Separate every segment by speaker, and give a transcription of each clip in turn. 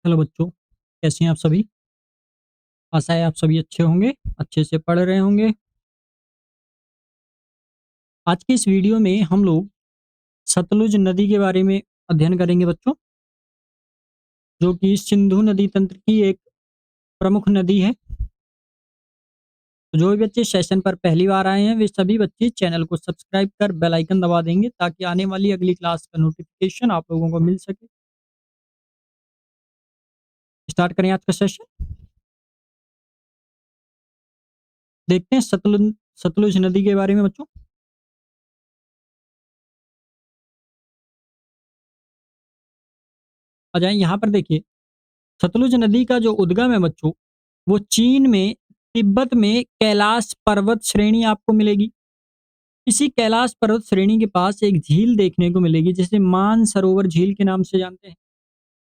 Speaker 1: Hello बच्चों, कैसे हैं आप सभी? आशा है आप सभी अच्छे होंगे, अच्छे से पढ़ रहे होंगे। आज की इस वीडियो में हम लोग सतलुज नदी के बारे में अध्ययन करेंगे बच्चों, जो कि सिंधु नदी तंत्र की एक प्रमुख नदी है। तो जो भी बच्चे सेशन पर पहली बार आए हैं, वे सभी बच्चे चैनल को सब्सक्राइब कर बेल आइकन दबा देंगे ताकि आने वाली अगली क्लास का नोटिफिकेशन आप लोगों को मिल सके। स्टार्ट करें आज का सेशन। देखते हैं सतलुज सतलुज नदी के बारे में बच्चों। आ जाए यहाँ पर देखिए, सतलुज नदी का जो उद्गम है बच्चों, वो चीन में तिब्बत में कैलाश पर्वत श्रेणी आपको मिलेगी। इसी कैलाश पर्वत श्रेणी के पास एक झील देखने को मिलेगी जिसे मानसरोवर झील के नाम से जानते हैं।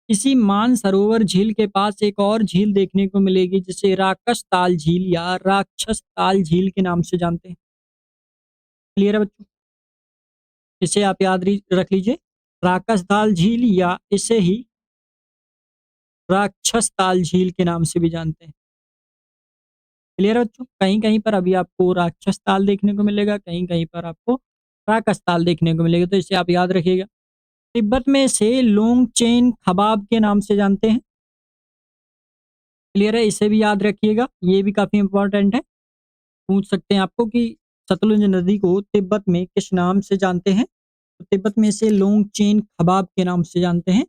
Speaker 1: इसी मानसरोवर झील के पास एक और झील देखने को मिलेगी जिसे राकस ताल झील या राक्षस ताल झील के नाम से जानते हैं। क्लियर है बच्चों? इसे आप रख लीजिए, राकस ताल झील या इसे ही राक्षस ताल झील के नाम से भी जानते हैं। क्लियर है बच्चों? कहीं कहीं पर अभी आपको राक्षस ताल देखने को मिलेगा, कहीं कहीं पर आपको राकस ताल देखने को मिलेगा, तो इसे आप याद रखिएगा। तिब्बत में इसे लोंग चेन खबाब के नाम से जानते हैं। क्लियर है? इसे भी याद रखिएगा, ये भी काफी इंपॉर्टेंट है। पूछ सकते हैं आपको कि सतलुज नदी को तिब्बत में किस नाम से जानते हैं, तो तिब्बत में इसे लोंग चेन खबाब के नाम से जानते हैं।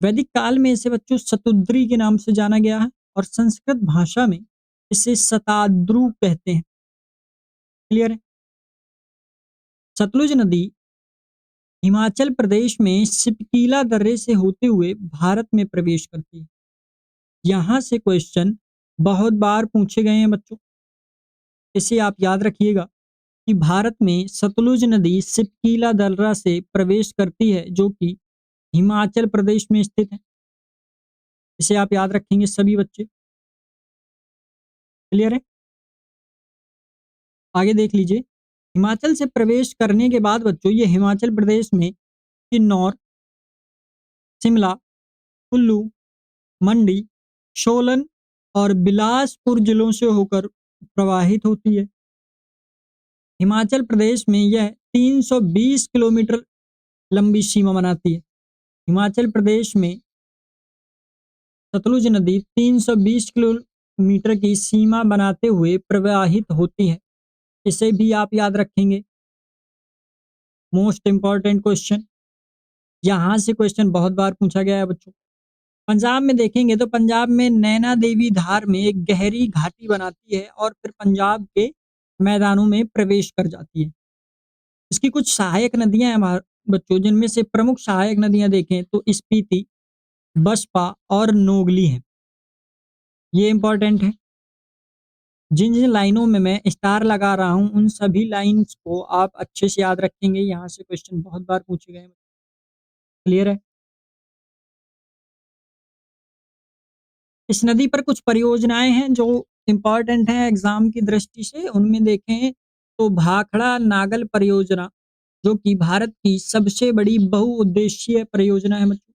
Speaker 1: वैदिक काल में इसे बच्चों शतुद्री के नाम से जाना गया है और संस्कृत भाषा में इसे शताद्रु कहते हैं। क्लियर है? सतलुज नदी हिमाचल प्रदेश में सिपकीला दर्रे से होते हुए भारत में प्रवेश करती है। यहाँ से क्वेश्चन बहुत बार पूछे गए हैं बच्चों, इसे आप याद रखिएगा कि भारत में सतलुज नदी सिपकीला दर्रा से प्रवेश करती है जो कि हिमाचल प्रदेश में स्थित है। इसे आप याद रखेंगे सभी बच्चे। क्लियर है? आगे देख लीजिए, हिमाचल से प्रवेश करने के बाद बच्चों ये हिमाचल प्रदेश में किन्नौर, शिमला, कुल्लू, मंडी, सोलन और बिलासपुर जिलों से होकर प्रवाहित होती है। हिमाचल प्रदेश में यह 320 किलोमीटर लंबी सीमा बनाती है। हिमाचल प्रदेश में सतलुज नदी 320 किलोमीटर की सीमा बनाते हुए प्रवाहित होती है। इसे भी आप याद रखेंगे। मोस्ट इंपॉर्टेंट क्वेश्चन, यहाँ से क्वेश्चन बहुत बार पूछा गया है बच्चों। पंजाब में देखेंगे तो पंजाब में नैना देवी धार में एक गहरी घाटी बनाती है और फिर पंजाब के मैदानों में प्रवेश कर जाती है। इसकी कुछ सहायक नदियां हैं बच्चों, जिनमें से प्रमुख सहायक नदियां देखें तो स्पीति, बसपा और नोगली हैं। ये इंपॉर्टेंट है। जिन जिन लाइनों में मैं स्टार लगा रहा हूं उन सभी लाइंस को आप अच्छे से याद रखेंगे, यहाँ से क्वेश्चन बहुत बार पूछे गए हैं। क्लियर है? इस नदी पर कुछ परियोजनाएं हैं जो इम्पोर्टेंट हैं एग्जाम की दृष्टि से। उनमें देखें तो भाखड़ा नागल परियोजना, जो कि भारत की सबसे बड़ी बहुउद्देशीय परियोजना है बच्चों,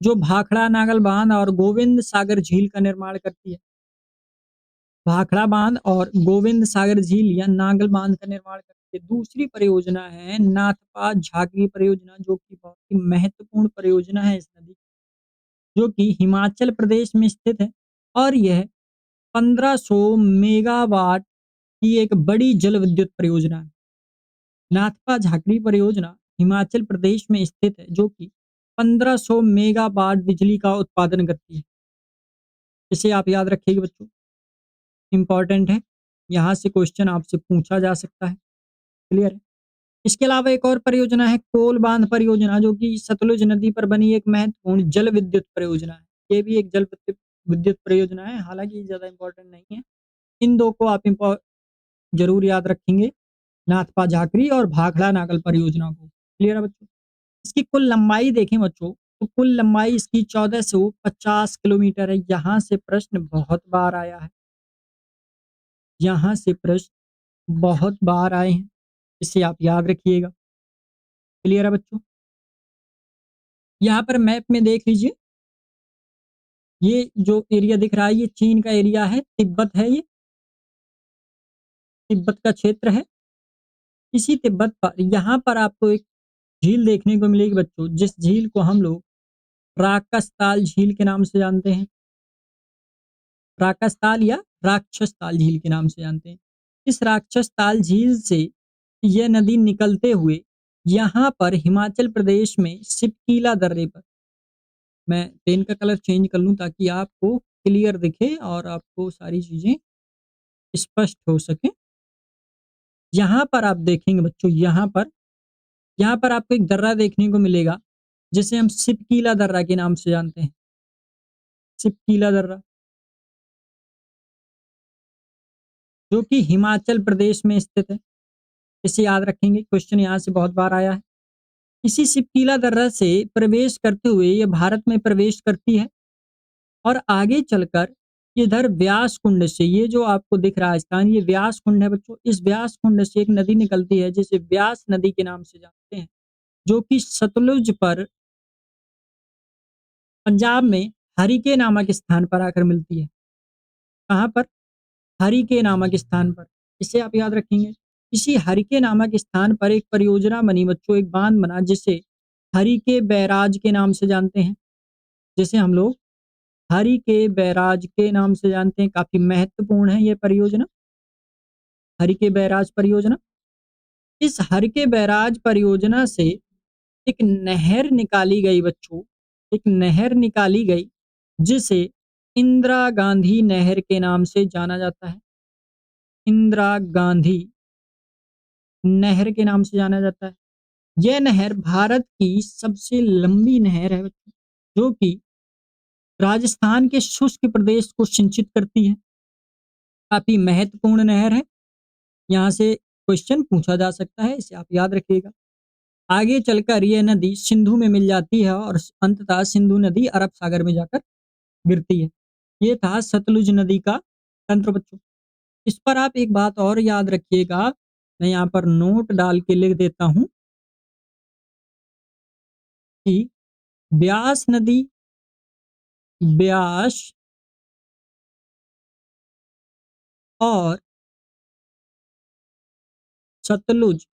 Speaker 1: जो भाखड़ा नागल बांध और गोविंद सागर झील का निर्माण करती है। भाखड़ा बांध और गोविंद सागर झील या नागल बांध का निर्माण करती है। दूसरी परियोजना है नाथपा झाकरी परियोजना, जो कि बहुत ही महत्वपूर्ण परियोजना है इस नदी, जो कि हिमाचल प्रदेश में स्थित है और यह 1500 मेगावाट की एक बड़ी जल विद्युत परियोजना है। नाथपा झाकरी परियोजना हिमाचल प्रदेश में स्थित है, जो कि 1500 मेगावाट बिजली का उत्पादन करती है। इसे आप याद रखिएगा बच्चों, इंपॉर्टेंट है। यहाँ से क्वेश्चन आपसे पूछा जा सकता है। क्लियर है? इसके अलावा एक और परियोजना है कोल बांध परियोजना, जो कि सतलुज नदी पर बनी एक महत्वपूर्ण जल विद्युत परियोजना है। ये भी एक जल विद्युत विद्युत परियोजना है, हालांकि ये ज्यादा इंपॉर्टेंट नहीं है। इन दो को आप जरूर याद रखेंगे, नाथपा झाकरी और भाखड़ा नागल परियोजना को। क्लियर है बच्चों? इसकी कुल लंबाई देखें बच्चों, तो कुल लंबाई इसकी 1450 किलोमीटर है। यहाँ से प्रश्न बहुत बार आया है, यहाँ से प्रश्न बहुत बार आए हैं, इसे आप याद रखिएगा। क्लियर है बच्चों? यहाँ पर मैप में देख लीजिए, ये जो एरिया दिख रहा है ये चीन का एरिया है, तिब्बत है ये, तिब्बत का क्षेत्र है। इसी तिब्बत पर यहाँ पर आपको एक झील देखने को मिलेगी बच्चों, जिस झील को हम लोग राकस ताल झील के नाम से जानते हैं। राकस ताल या राक्षस ताल झील के नाम से जानते हैं। इस राक्षस ताल झील से यह नदी निकलते हुए यहाँ पर हिमाचल प्रदेश में शिपकीला दर्रे पर, मैं पेन का कलर चेंज कर लूँ ताकि आपको क्लियर दिखे और आपको सारी चीज़ें स्पष्ट हो सकें। यहाँ पर आप देखेंगे बच्चों, यहाँ पर आपको एक दर्रा देखने को मिलेगा, जिसे हम शिपकीला दर्रा के नाम से जानते हैं। शिपकीला दर्रा, जो कि हिमाचल प्रदेश में स्थित है। इसे याद रखेंगे, क्वेश्चन यहाँ से बहुत बार आया है। इसी शिपकीला दर्रा से प्रवेश करते हुए ये भारत में प्रवेश करती है और आगे चलकर इधर व्यास कुंड से, ये जो आपको दिख रहा है स्थान, ये व्यास कुंड है बच्चों। इस व्यास कुंड से एक नदी निकलती है जिसे व्यास नदी के नाम से जानते हैं, जो कि सतलुज पर पंजाब में हरिके नामक स्थान पर आकर मिलती है। कहाँ पर? हरिके नामक स्थान पर। इसे आप याद रखेंगे। इसी हरिके नामक स्थान पर एक परियोजना बनी बच्चों, एक बांध बना जिसे हरिके बैराज के नाम से जानते हैं। जिसे हम लोग हरिके बैराज के नाम से जानते हैं। काफी महत्वपूर्ण है ये परियोजना, हरिके बैराज परियोजना। इस हरिके बैराज परियोजना से एक नहर निकाली गई बच्चों, एक नहर निकाली गई जिसे इंदिरा गांधी नहर के नाम से जाना जाता है। इंदिरा गांधी नहर के नाम से जाना जाता है। यह नहर भारत की सबसे लंबी नहर है बच्चों, जो कि राजस्थान के शुष्क प्रदेश को सिंचित करती है। काफी महत्वपूर्ण नहर है। यहाँ से क्वेश्चन पूछा जा सकता है, इसे आप याद रखिएगा। आगे चलकर यह नदी सिंधु में मिल जाती है और अंततः सिंधु नदी अरब सागर में जाकर गिरती है। ये था सतलुज नदी का तंत्र बच्चों। इस पर आप एक बात और याद रखिएगा, मैं यहाँ पर नोट डाल के लिख देता हूँ कि ब्यास नदी, ब्यास और सतलुज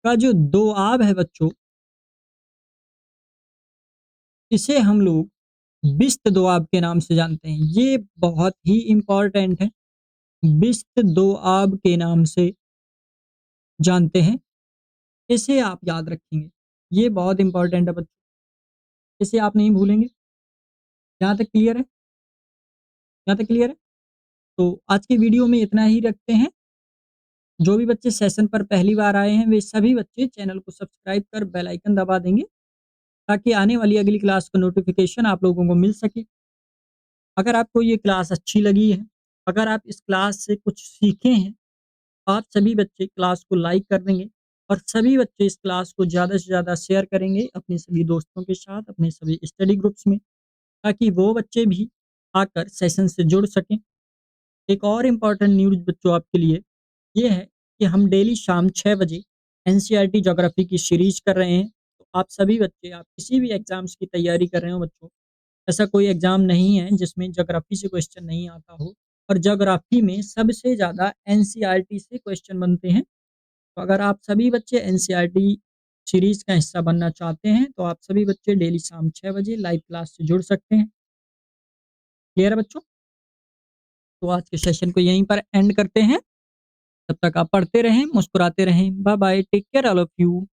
Speaker 1: का जो दोआब है बच्चों, इसे हम लोग बिस्त दोआब के नाम से जानते हैं। ये बहुत ही इंपॉर्टेंट है, बिस्त दोआब के नाम से जानते हैं। इसे आप याद रखेंगे, ये बहुत इंपॉर्टेंट है बच्चों, इसे आप नहीं भूलेंगे। यहाँ तक क्लियर है? यहाँ तक क्लियर है? तो आज की वीडियो में इतना ही रखते हैं। जो भी बच्चे सेशन पर पहली बार आए हैं, वे सभी बच्चे चैनल को सब्सक्राइब कर बेल आइकन दबा देंगे, ताकि आने वाली अगली क्लास का नोटिफिकेशन आप लोगों को मिल सके। अगर आपको ये क्लास अच्छी लगी है, अगर आप इस क्लास से कुछ सीखे हैं, आप सभी बच्चे क्लास को लाइक कर देंगे और सभी बच्चे इस क्लास को ज़्यादा से ज़्यादा शेयर करेंगे अपने सभी दोस्तों के साथ, अपने सभी स्टडी ग्रुप्स में, ताकि वो बच्चे भी आकर सेशन से जुड़ सकें। एक और इम्पोर्टेंट न्यूज़ बच्चों आपके लिए ये है कि हम डेली शाम 6 बजे एनसीईआरटी ज्योग्राफी की सीरीज कर रहे हैं। तो आप सभी बच्चे, आप किसी भी एग्ज़ाम्स की तैयारी कर रहे हो बच्चों, ऐसा कोई एग्ज़ाम नहीं है जिसमें ज्योग्राफी से क्वेश्चन नहीं आता हो, और ज्योग्राफी में सबसे ज़्यादा एनसीईआरटी से क्वेश्चन बनते हैं। तो अगर आप सभी बच्चे एनसीईआरटी सीरीज़ का हिस्सा बनना चाहते हैं, तो आप सभी बच्चे डेली शाम 6 बजे लाइव क्लास से जुड़ सकते हैं। क्लियर है बच्चों? तो आज के सेशन को यहीं पर एंड करते हैं। तब तक आप पढ़ते रहें, मुस्कुराते रहें। Bye bye, take care all of you.